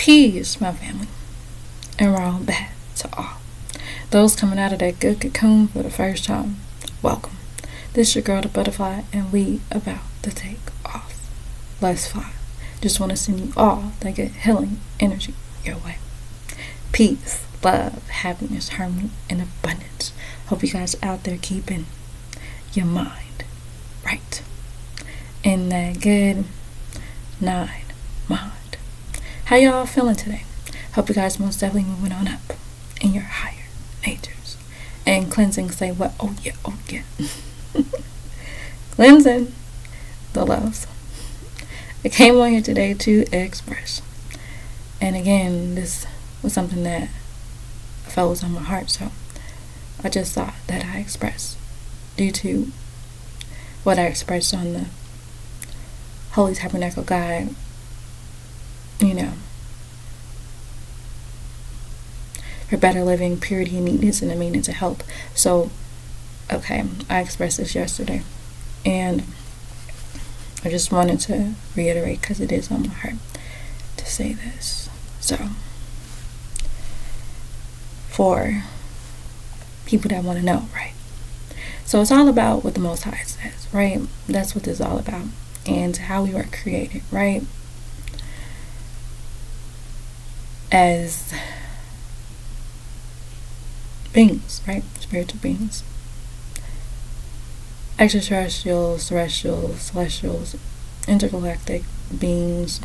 Peace, my family, and we're all back to all. Those coming out of that good cocoon for the first time, welcome. This is your girl, the butterfly, and we about to take off. Let's fly. Just want to send you all that good healing energy your way. Peace, love, happiness, harmony, and abundance. Hope you guys out there keeping your mind right. In that good 9 mind. How y'all feeling today? Hope you guys most definitely moving on up in your higher natures. And cleansing, say what? Oh yeah. Cleansing the loves. I came on here today to express. And again, this was something that I felt was on my heart, so I just thought that I expressed due to what I expressed on the Holy Tabernacle Guide, for better living, purity, neatness, and the maintenance of health. So, okay, I expressed this yesterday, and I just wanted to reiterate because it is on my heart to say this. So, for people that want to know, right? So it's all about what the Most High says, right? That's what this is all about, and how we were created, right? As beings, right? Spiritual beings. Extraterrestrials, terrestrials, celestials, intergalactic beings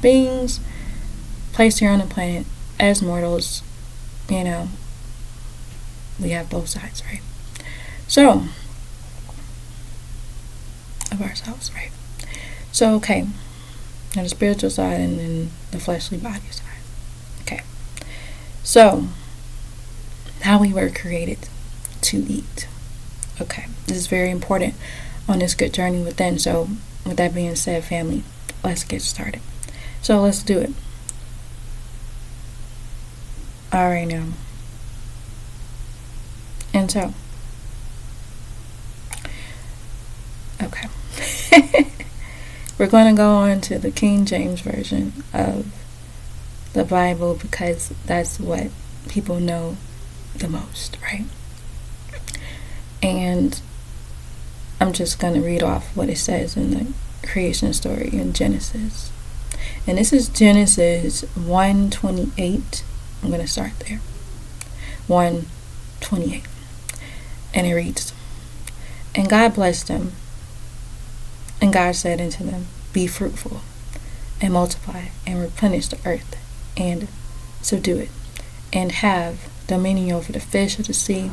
placed here on the planet as mortals, we have both sides, right? So, of ourselves, right? So, okay, now the spiritual side and then the fleshly body side. Okay, so how we were created to eat. Okay, this is very important on this good journey within. So, with that being said, family, let's get started. So, let's do it. All right, now. And so, okay. We're going to go on to the King James Version of the Bible because that's what people know the most, right? And I'm just going to read off what it says in the creation story in Genesis. And this is Genesis 1:28. I'm going to start there. 1:28. And it reads, "And God blessed them, and God said unto them, Be fruitful, and multiply, and replenish the earth, and subdue it, and have dominion over the fish of the sea,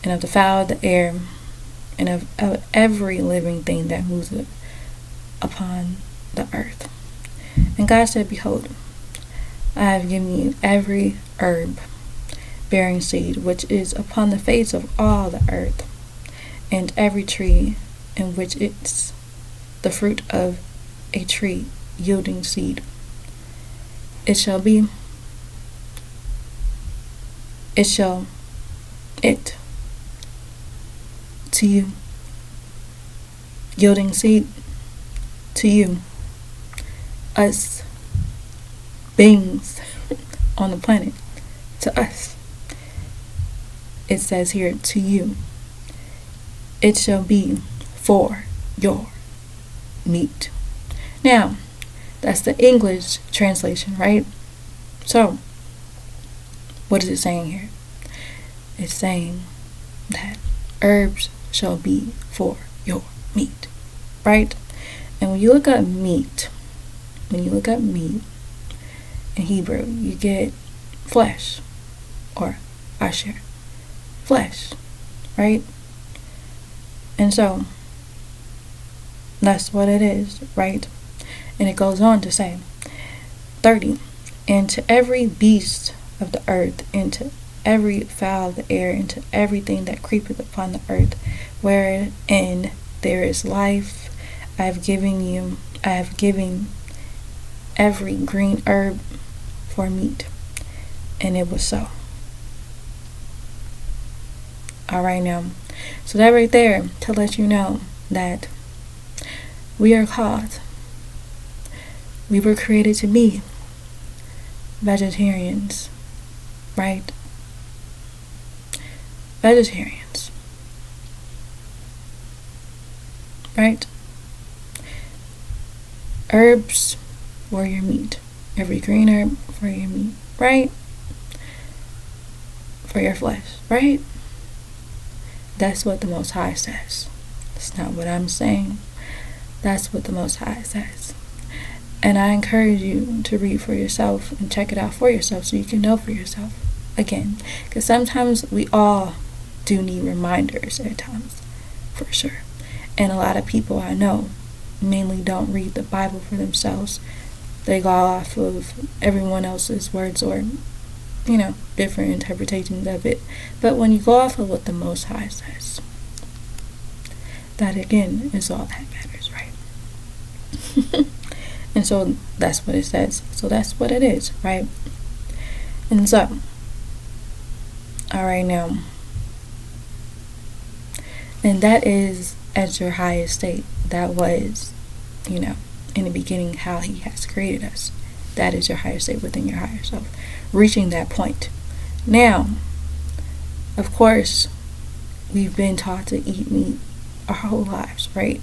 and of the fowl of the air, and of every living thing that moves upon the earth. And God said, Behold, I have given you every herb bearing seed, which is upon the face of all the earth, and every tree in which it's the fruit of a tree yielding seed. It shall to you, yielding seed to you, us beings on the planet, to us. It says here, to you, it shall be for your meat. Now, that's the English translation, right? So, what is it saying here? It's saying that herbs shall be for your meat, right? And when you look up meat in Hebrew, you get flesh, or asher, flesh, right? And so, that's what it is, right? And it goes on to say, 30, and to every beast of the earth, and to every fowl of the air, and to everything that creepeth upon the earth, wherein there is life, I have given every green herb for meat. And it was so. Alright, now, so that right there to let you know that we are called, we were created to be vegetarians, right? Vegetarians, right? Herbs for your meat. Every green herb for your meat, right? For your flesh, right? That's what the Most High says. That's not what I'm saying. That's what the Most High says. And I encourage you to read for yourself and check it out for yourself so you can know for yourself. Again, because sometimes we all do need reminders at times, for sure. And a lot of people I know mainly don't read the Bible for themselves. They go off of everyone else's words or, different interpretations of it. But when you go off of what the Most High says, that again is all that matters, right? And so that's what it says. So that's what it is, right? And so, all right now, and that is at your highest state. That was, in the beginning how He has created us. That is your higher state within your higher self. Reaching that point. Now, of course, we've been taught to eat meat our whole lives, right?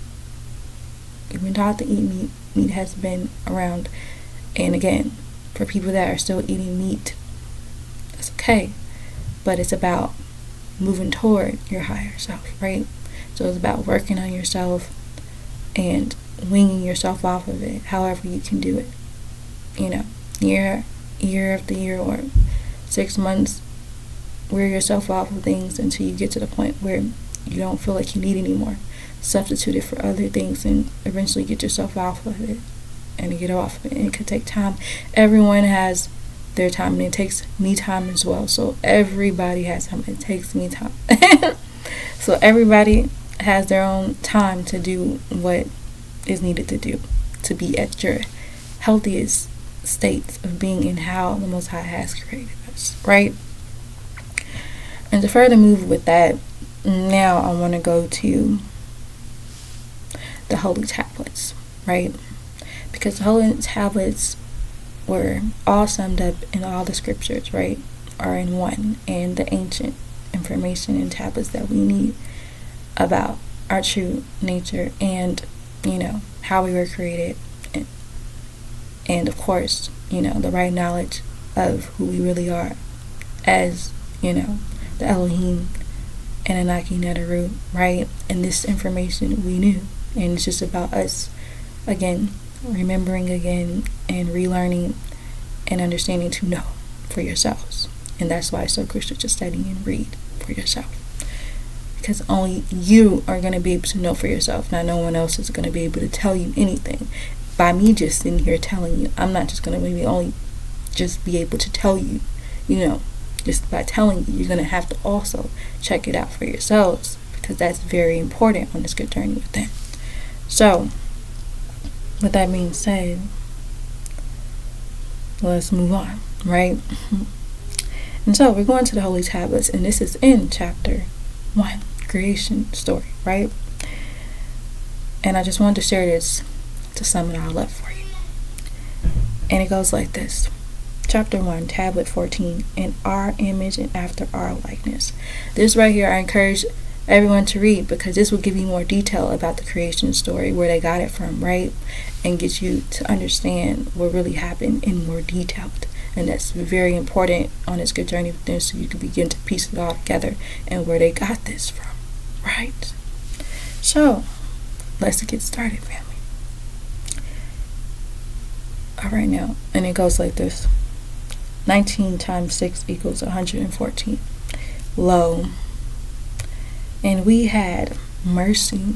We've been taught to eat meat. Meat has been around. And again, for people that are still eating meat, that's okay. But it's about moving toward your higher self, right? So it's about working on yourself and winging yourself off of it, however you can do it. Year after year or 6 months, wear yourself off of things until you get to the point where you don't feel like you need anymore. Substitute it for other things and eventually get yourself off of it and get off of it. And it could take time. Everyone has their time, and it takes me time as well. So everybody has time. It takes me time. So everybody has their own time to do what is needed to do to be at your healthiest states of being in how the Most High has created us, right? And to further move with that, now I want to go to the Holy Tablets, right? Because the Holy Tablets were all summed up in all the scriptures, right? Are in one, and the ancient information and tablets that we need about our true nature and, how we were created. And of course, the right knowledge of who we really are as, the Elohim and Anaki Neteru, right? And this information we knew. And it's just about us, again, remembering again and relearning and understanding to know for yourselves. And that's why it's so crucial to study and read for yourself. Because only you are going to be able to know for yourself. Now, no one else is going to be able to tell you anything. By me just sitting here telling you, I'm not just going to maybe only just be able to tell you, just by telling you, you're going to have to also check it out for yourselves, because that's very important on this good journey within. So, with that being said, let's move on, right? And so we're going to the Holy Tablets, and this is in chapter 1, creation story, right? And I just wanted to share this to sum it all up for you. And it goes like this. Chapter 1, Tablet 14, in our image and after our likeness. This right here, I encourage everyone to read, because this will give you more detail about the creation story, where they got it from, right? And get you to understand what really happened in more detail. And that's very important on this good journey with them, so you can begin to piece it all together and where they got this from, right? So, let's get started, family. All right now, and it goes like this. 19 times 6 equals 114. Lo, and we had mercy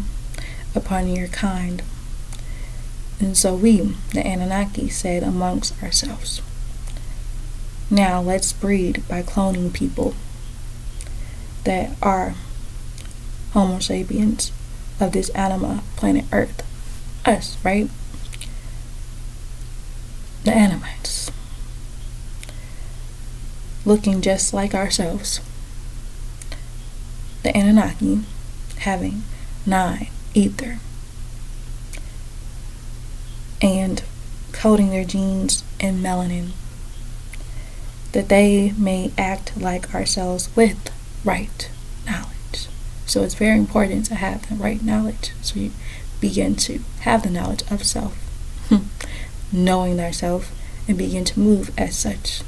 upon your kind. And so we, the Anunnaki, said amongst ourselves, now let's breed by cloning people that are Homo sapiens of this anima planet Earth. Us, right? The Animites. Looking just like ourselves. The Anunnaki having 9 ether. And coding their genes in melanin. that they may act like ourselves with right knowledge. So it's very important to have the right knowledge. So you begin to have the knowledge of self, knowing thyself, and begin to move as such,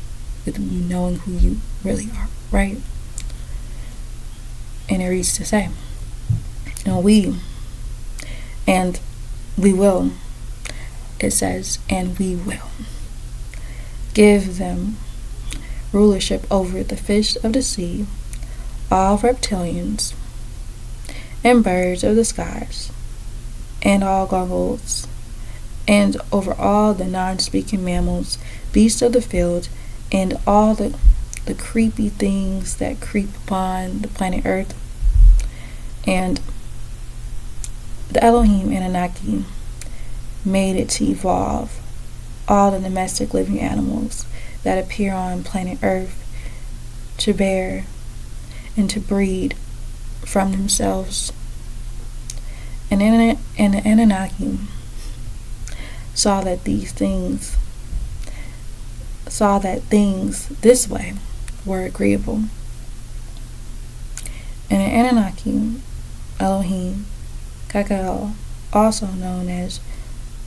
with you knowing who you really are, right? And it reads to say, and we will, it says, and we will give them rulership over the fish of the sea, all reptilians, and birds of the skies, and all gargoyles, and over all the non-speaking mammals, beasts of the field, and all the creepy things that creep upon the planet Earth. And the Elohim Anunnaki made it to evolve all the domestic living animals that appear on planet Earth to bear and to breed from themselves. And the Anunnaki saw that things this way were agreeable. And the Anunnaki, Elohim, Kakael, also known as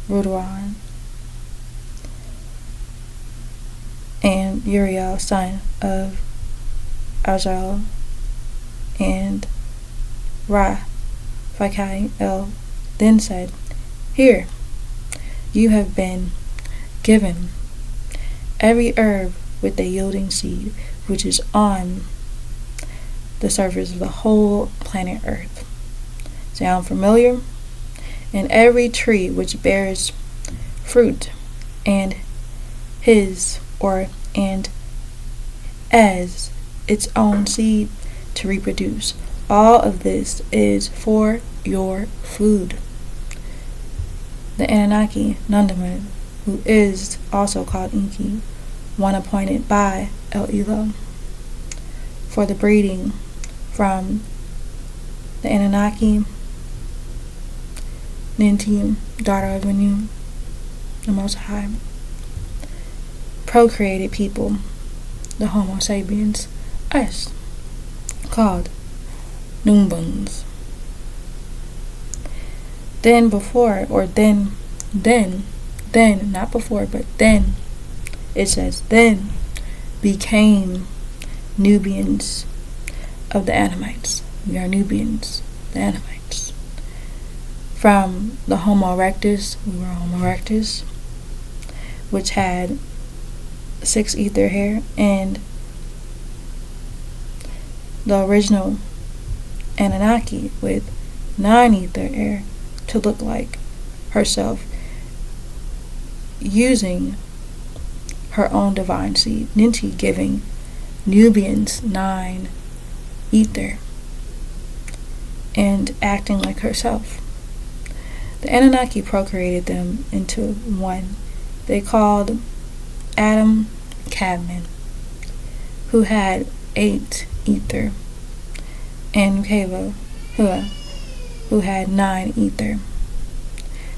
Rudaran, and Uriel, son of Ajal, and Raphael, then said, "Here, you have been given every herb with a yielding seed, which is on the surface of the whole planet Earth. Sound familiar? And every tree which bears fruit, and as its own seed to reproduce. All of this is for your food." The Anunnaki, Nundaman, who is also called Enki, one appointed by El Elo for the breeding from the Anunnaki, Ninti, daughter of Anu, the Most High, procreated people, the Homo sapiens, us, called Numbuns. Then, not before, but then, it says, then became Nubians of the Anamites. We are Nubians, the Anamites. From the Homo erectus, we were Homo erectus, which had 6 ether hair, and the original Anunnaki with 9 ether hair to look like herself, using her own divine seed, Ninti giving Nubians 9 ether and acting like herself. The Anunnaki procreated them into one. They called Adam Cadman, who had 8 ether, and Keva, who had 9 ether.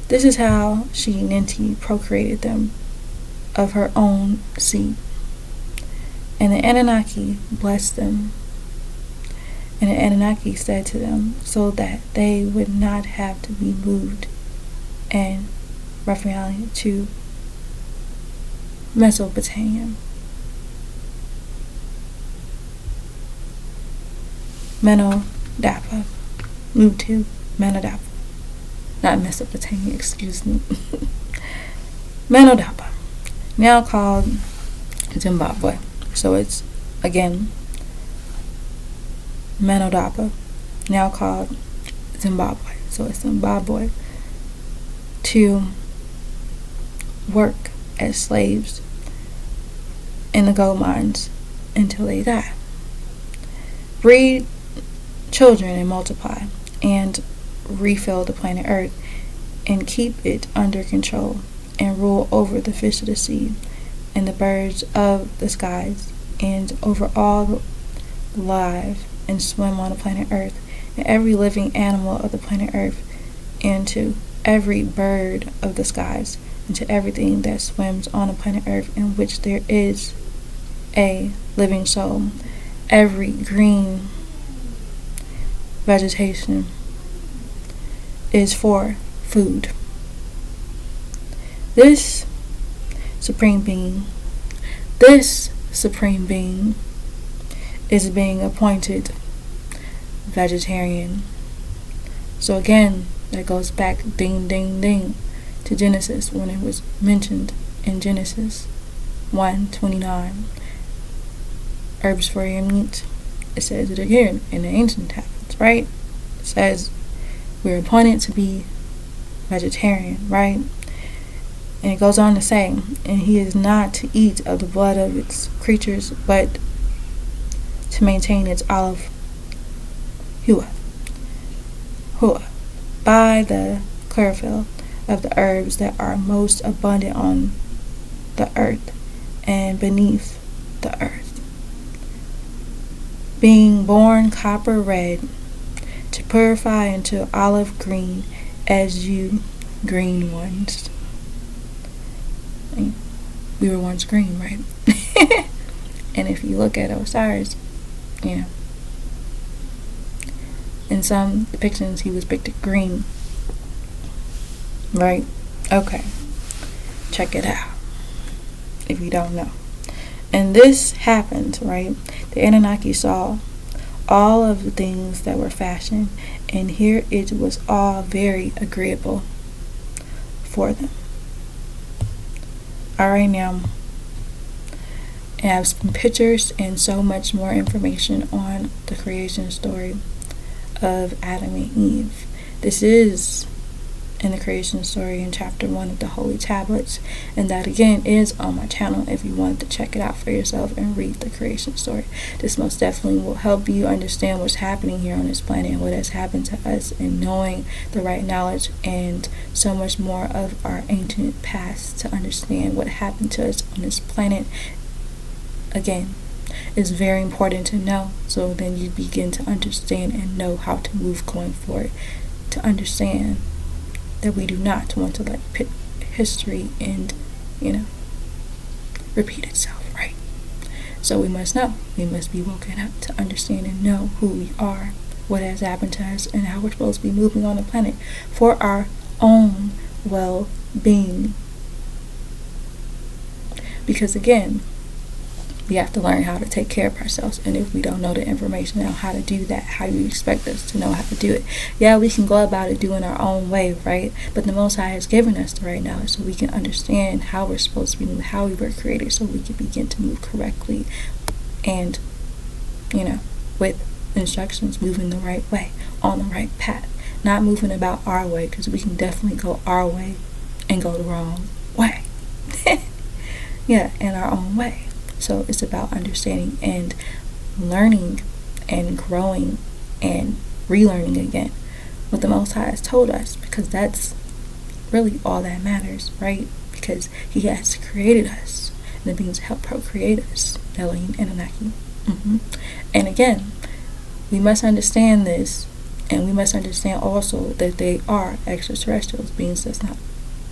This is how she, Ninti, procreated them of her own seed. And the Anunnaki blessed them. And the Anunnaki said to them, so that they would not have to be moved and Raphael to Mesopotamia. Menodapa. Moved to Menodapa. Not Mesopotamia, excuse me. Menodapa. Now called Zimbabwe. So it's, again, Menodapa. Now called Zimbabwe. So it's Zimbabwe. To work as slaves in the gold mines until they die. Breed children and multiply, and refill the planet Earth, and keep it under control, and rule over the fish of the sea, and the birds of the skies, and over all live and swim on the planet Earth, and every living animal of the planet Earth, and to every bird of the skies, and to everything that swims on the planet Earth, in which there is a living soul. Every green vegetation is for food. This supreme being is being appointed vegetarian. So again, that goes back ding ding ding to Genesis, when it was mentioned in Genesis 1:29. Herbs for your meat. It says it again in the ancient tablets, right? It says we're appointed to be vegetarian, right? And it goes on to say, and he is not to eat of the blood of its creatures, but to maintain its olive hua by the chlorophyll of the herbs that are most abundant on the earth and beneath the earth, being born copper red, to purify into olive green as you green ones. We were once green, right? And if you look at Osiris, in some depictions he was depicted green, right? Okay, check it out if you don't know. And this happened, right? The Anunnaki saw all of the things that were fashioned, and here it was all very agreeable for them. Alright, now I have some pictures and so much more information on the creation story of Adam and Eve. This is in the creation story in chapter 1 of the Holy Tablets, and that again is on my channel if you want to check it out for yourself and read the creation story. This most definitely will help you understand what's happening here on this planet and what has happened to us, and knowing the right knowledge and so much more of our ancient past to understand what happened to us on this planet. Again, is very important to know, so then you begin to understand and know how to move going forward, to understand that we do not want to let history and repeat itself, right? So we must know, we must be woken up to understand and know who we are, what has happened to us, and how we're supposed to be moving on the planet for our own well-being. Because again, we have to learn how to take care of ourselves, and if we don't know the information on how to do that, how do you expect us to know how to do it? Yeah, we can go about it doing our own way, right? But the Most High has given us the right knowledge so we can understand how we're supposed to be moving, how we were created, so we can begin to move correctly and with instructions, moving the right way, on the right path, not moving about our way, because we can definitely go our way and go the wrong way. In our own way. So it's about understanding and learning and growing and relearning again what the Most High has told us, because that's really all that matters, right? Because he has created us, and the beings help procreate us, Elohim, Anunnaki. And again, we must understand this, and we must understand also that they are extraterrestrials, beings that's not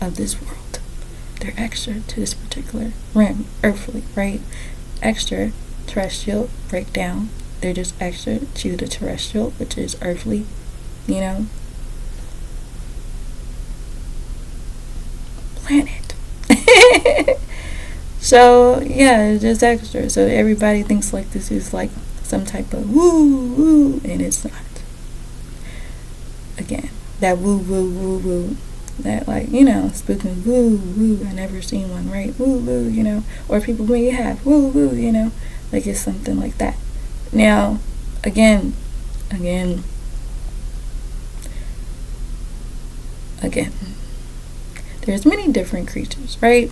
of this world. They're extra to this particular realm, earthly, right? Extraterrestrial breakdown. They're just extra to the terrestrial, which is earthly, planet. So it's just extra. So everybody thinks like this is like some type of woo, and it's not. Again, that woo. That spooking woo, I never seen one, right? Woo, or people may have woo, like it's something like that. Now, again, there's many different creatures, right?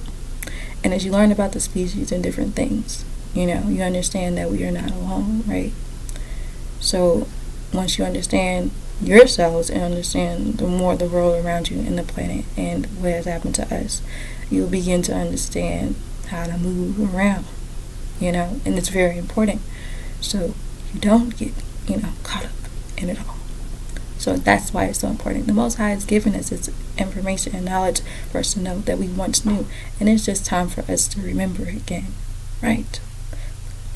And as you learn about the species and different things, you understand that we are not alone, right? So once you understand yourselves and understand the more the world around you and the planet and what has happened to us, you'll begin to understand how to move around, and it's very important, so you don't get caught up in it all. So that's why it's so important. The Most High has given us this information and knowledge for us to know that we once knew, and it's just time for us to remember again, right?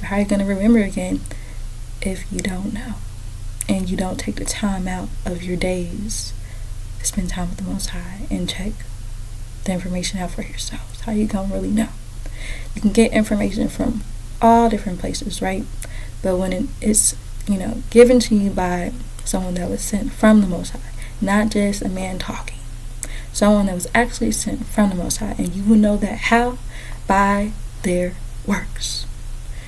How are you going to remember again if you don't know? And you don't take the time out of your days to spend time with the Most High and check the information out for yourselves. How you going to really know? You can get information from all different places, right? But when it's, given to you by someone that was sent from the Most High, not just a man talking, someone that was actually sent from the Most High, and you will know that how? By their works.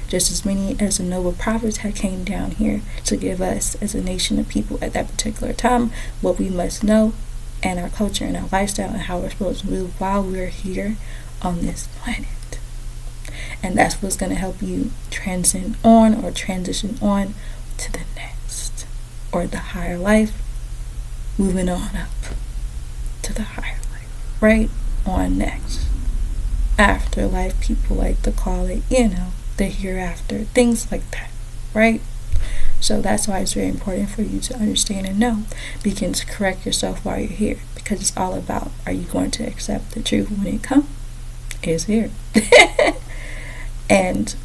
Just as many as the noble prophets had came down here to give us as a nation of people at that particular time what we must know, and our culture and our lifestyle and how we're supposed to move while we're here on this planet. And that's what's going to help you transition on to the next, or the higher life, moving on up to the higher life, right? On next. Afterlife, people like to call it, the hereafter, things like that, right? So that's why it's very important for you to understand and know. Begin to correct yourself while you're here, because it's all about, are you going to accept the truth when it comes? It's here. And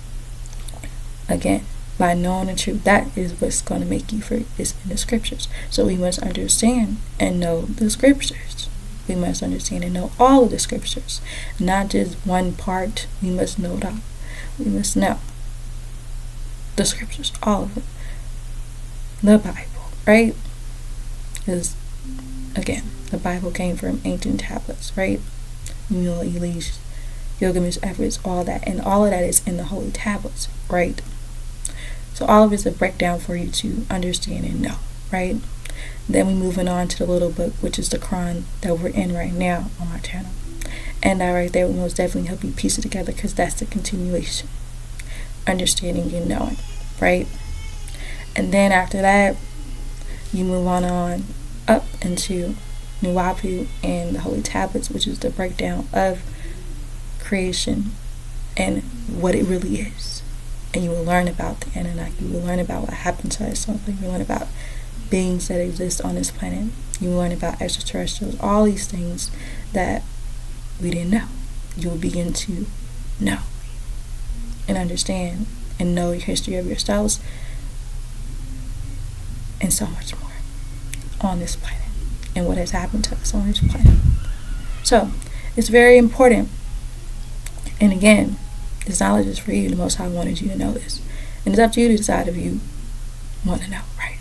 again, by knowing the truth, that is what's going to make you free. It's in the scriptures. So we must understand and know the scriptures. We must understand and know all of the scriptures, not just one part. We must know it all. We must know the scriptures, all of them. The Bible, right? Because, again, the Bible came from ancient tablets, right? Elish, Gilgamesh, efforts, all that. And all of that is in the holy tablets, right? So all of it is a breakdown for you to understand and know, right? Then we're moving on to the little book, which is the Quran that we're in right now on my channel. And that right there will most definitely help you piece it together, because that's the continuation. Understanding and knowing, right? And then after that, you move on up into Nuwapu and the Holy Tablets, which is the breakdown of creation and what it really is. And you will learn about the Anunnaki. You will learn about what happened to us. You will learn about beings that exist on this planet. You will learn about extraterrestrials. All these things that we didn't know. You will begin to know and understand and know your history of yourselves and so much more on this planet and what has happened to us on this planet. So it's very important. And again, this knowledge is for you. The Most High wanted you to know this. And it's up to you to decide if you want to know, right?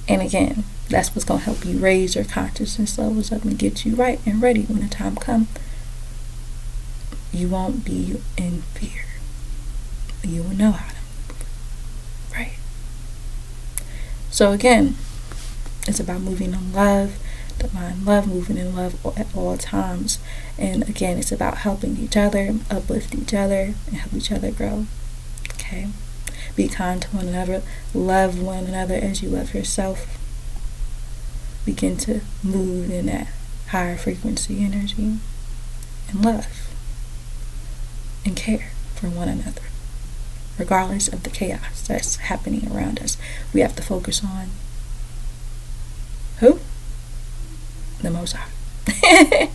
And again, that's what's going to help you raise your consciousness levels up and get you right and ready when the time comes. You won't be in fear. You will know how to move, right? So again, it's about moving in love, divine love, moving in love at all times. And again, it's about helping each other, uplift each other, and help each other grow. Okay? Be kind to one another, love one another as you love yourself. Begin to move in that higher frequency energy and love and care for one another, regardless of the chaos that's happening around us. We have to focus on who? The Most High.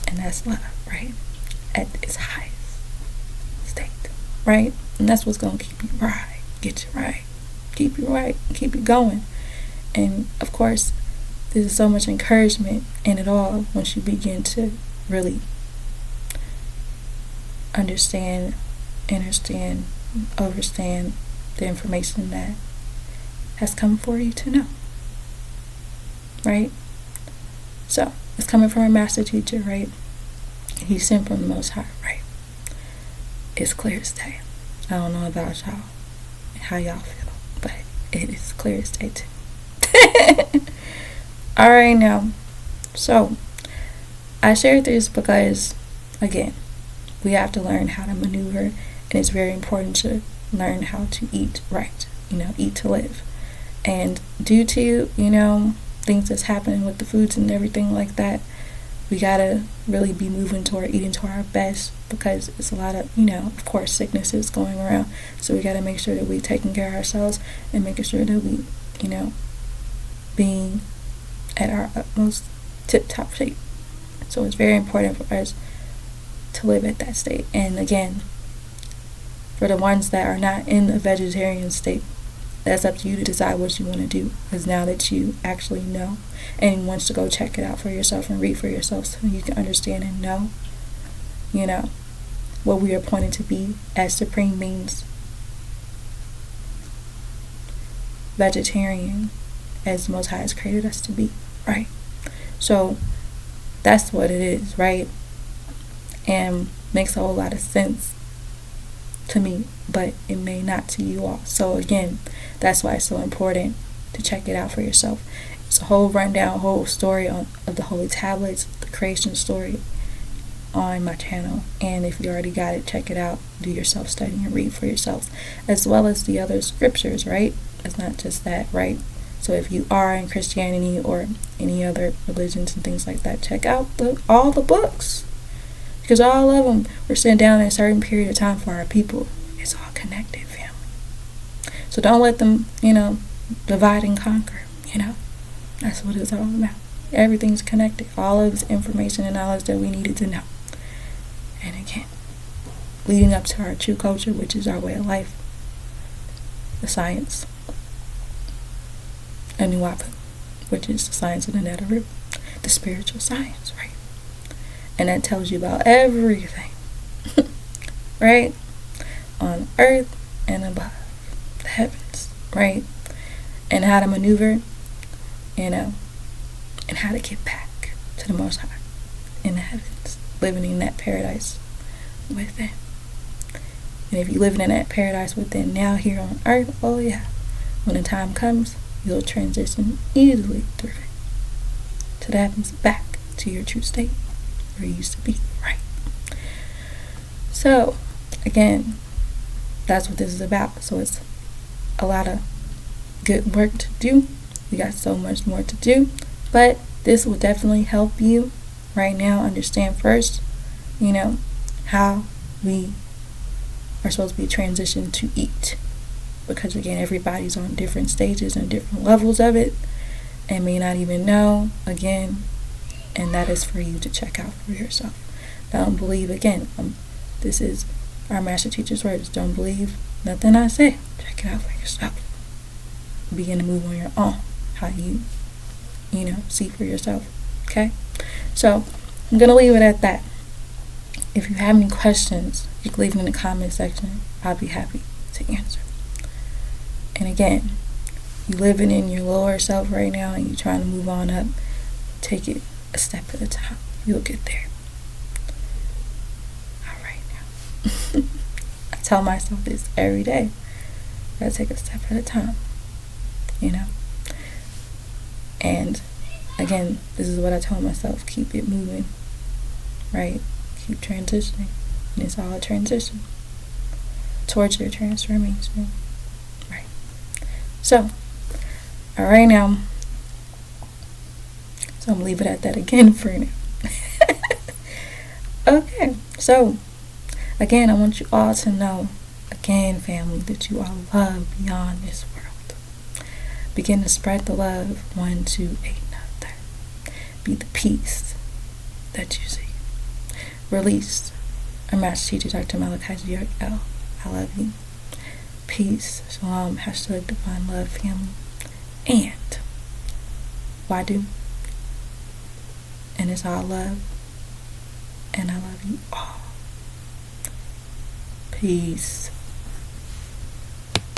And that's love, right? At its highest state, right? And that's what's going to keep you right, get you right, keep you right, keep you going. And of course, there's so much encouragement in it all once you begin to really understand, understand the information that has come for you to know, right? So it's coming from a master teacher, right? He's sent from the Most High, right? It's clear as day. I don't know about y'all and how y'all feel, but it is clear as day too. Alright, now, so I shared this because, again, we have to learn how to maneuver, and it's very important to learn how to eat right, eat to live. And due to, things that's happening with the foods and everything like that, we gotta really be moving toward eating to our best, because it's a lot of, of course, sicknesses going around. So we gotta make sure that we're taking care of ourselves and making sure that we, being at our utmost tip-top shape. So it's very important for us to live at that state. And again, For the ones that are not in the vegetarian state, that's up to you to decide what you want to do. Because now that you actually know, and you want to go check it out for yourself and read for yourself so you can understand and know, what we are appointed to be as supreme beings, vegetarian, as the Most High has created us to be, right? So that's what it is, right? And makes a whole lot of sense to me, but it may not to you all. So again, that's why it's so important to check it out for yourself. It's a whole rundown, whole story of the Holy Tablets, the creation story, on my channel. And if you already got it, check it out, do your self-study and read for yourselves, as well as the other scriptures, right? It's not just that, right? So if you are in Christianity or any other religions and things like that, check out all the books, because all of them were sent down in a certain period of time for our people. It's all connected, family. So don't let them, divide and conquer. That's what it's all about. Everything's connected. All of this information and knowledge that we needed to know. And again, leading up to our true culture, which is our way of life, the science, and Nuwapa, which is the science of the Netherroot, the spiritual science, right? And that tells you about everything, right? On earth and above, the heavens, right? And how to maneuver, and how to get back to the Most High in the heavens, living in that paradise within. And if you're living in that paradise within now here on earth, oh yeah, when the time comes, you'll transition easily through it to the heavens, back to your true state where you used to be, right? So again, that's what this is about. So it's a lot of good work to do. We got so much more to do, but this will definitely help you right now understand first, how we are supposed to be transitioned to eat. Because again, everybody's on different stages and different levels of it and may not even know, again, and that is for you to check out for yourself. Don't believe, again, this is our master teacher's words. Don't believe nothing I say. Check it out for yourself. Begin to move on your own, how you see for yourself. Okay? So I'm going to leave it at that. If you have any questions, you can leave them in the comment section. I'll be happy to answer. And again, you living in your lower self right now and you're trying to move on up, take it a step at a time. You'll get there. All right now. I tell myself this every day. I gotta take a step at a time. And again, this is what I tell myself. Keep it moving. Right? Keep transitioning. And it's all a transition towards your transformation. Right. So, all right now. So I'm gonna leave it at that again for now. Okay. So, again, I want you all to know, again, family, that you are loved beyond this world. Begin to spread the love one to another. Be the peace that you see. Release. Our Master Teacher, Dr. Malach, I love you. Peace. Shalom. Hashtag divine love, family. And Wadu. And it's all love. And I love you all. Peace.